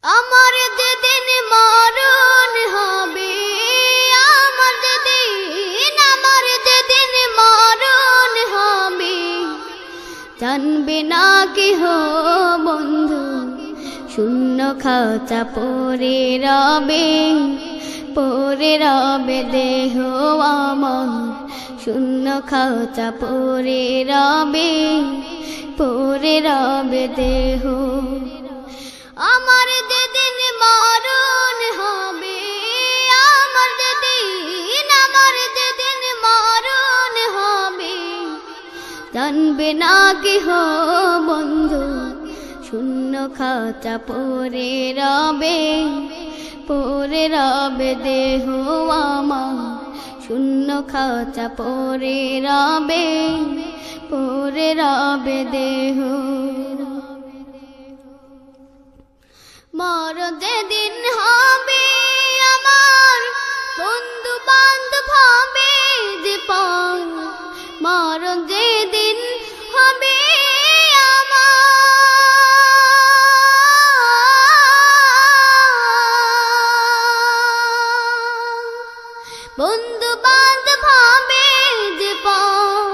আমার যেদিন মরণ হবে, আমার যেদিন মরণ হবে, জানবে না কেহ বন্ধু, শূন্য খাঁচা পড়ে রবে দেহ আমার, শূন্য খাঁচা পড়ে রবে দেহ। আমার যেদিন মরণ হবে, আমার যেদিন মরণ হবে, জানবে না কেহ বন্ধু, শূন্য খাঁচা পড়ে রবে দেহ আমার, শূন্য খাঁচা পড়ে রবে দেহ। মরণ যেদিন হবে আমার, বন্ধু বান্ধব হবে যে পার, মরণ যেদিন হবে বন্ধু বান্ধব হবে যে পার,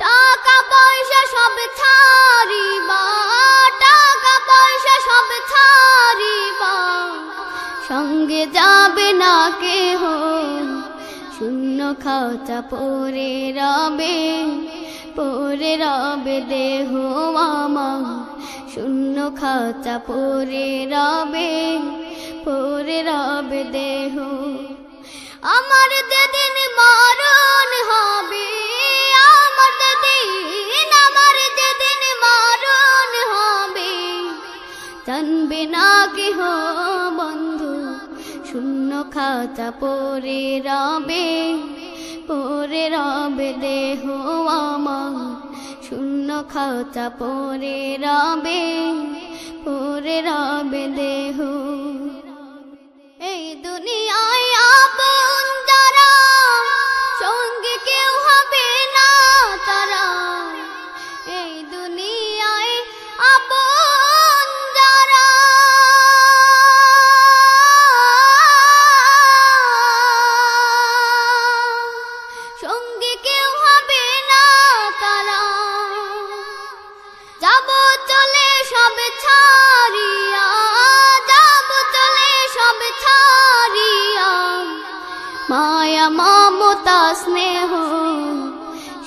টাকা পয়সা সব ছাড়িবা, টাকা পয়সা সব ছাড়িবা, সঙ্গে যাবে না কেহ, শূন্য খাঁচা পড়ে রবে দেহ আমার, শূন্য খাঁচা পড়ে রবে দেহ। আমার যেদিন মরণ হবে, আমার যেদিন মরণ হবে, জানবে না কেহ বন্ধু, শূন্য খাঁচা পড়ে রবে দেহ আমার, শূন্য খাঁচা পড়ে রবে দেহ। এই দুনিয়ায় আপন যারা, সঙ্গে কেউ হবে না তারা, এই দুনিয়ায় আপন যারা, সঙ্গে কেউ হবে না তারা, যাব চলে সব ছাড়িয়া, যাব চলে সব ছাড়িয়া, মায়া মমতা স্নেহ,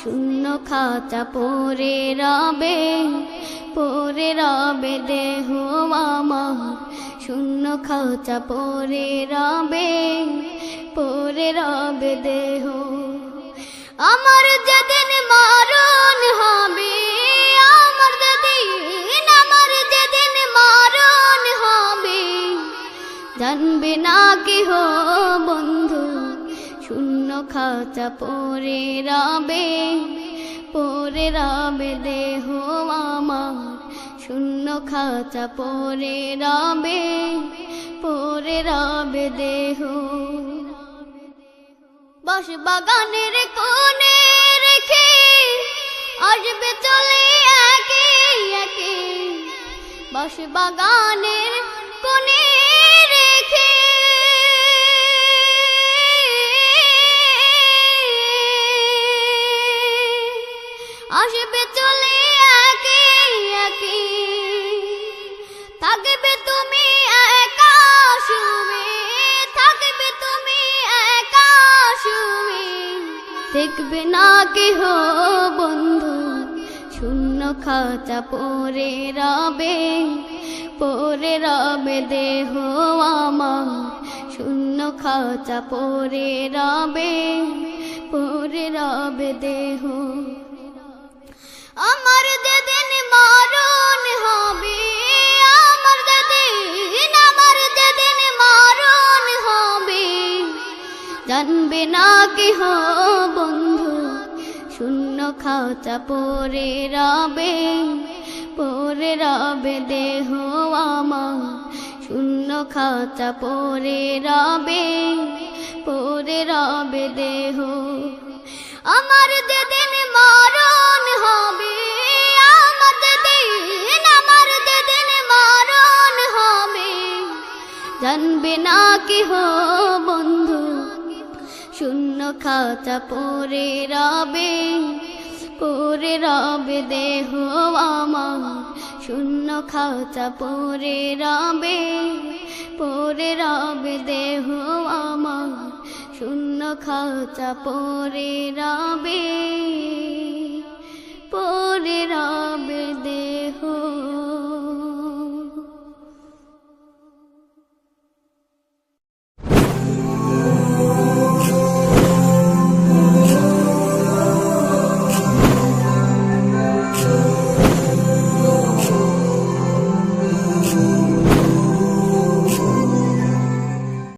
শূন্য খাঁচা পড়ে রবে দেহ আমার, শূন্য খাঁচা পড়ে রবে দেহ। আমার যেদিন মরণ হবে, আমার যেদিন মরণ হবে, জানবে না কেহ বন্ধু, শূন্য খাঁচা পড়ে রবে দেহ আমার, শূন্য খাঁচা পড়ে রবে দেহ। বাঁশ বাগানের কোণে রেখে আসবে চলে একে একে, বাঁশ বাগানের কোণে রেখে আসবে চলে একে একে, থাকবে তুমি একা শুবে, থাকবে তুমি একা শুবে, দেখবে না কেহ বন্ধু, শূন্য খাঁচা পড়ে রবে দেহ আমার, শূন্য খাঁচা পড়ে রবে দেহ। আমার যেদিন মরণ হবে, আমার যেদিন মরণ হবে, জানবে না কেহ বন্ধু, শূন্য খাঁচা পড়ে রবে দেহ আমার, শূন্য খাঁচা পড়ে রবে দেহ। আমার যেদিন মরণ হবে, আমার যেদিন মরণ হবে, জানবে না কেহ বন্ধু শূন্য খাতা পড়ে রবে দেহ আমার শূন্য খাতা পড়ে রবে দেহ আমার শূন্য খাতা পড়ে রবে।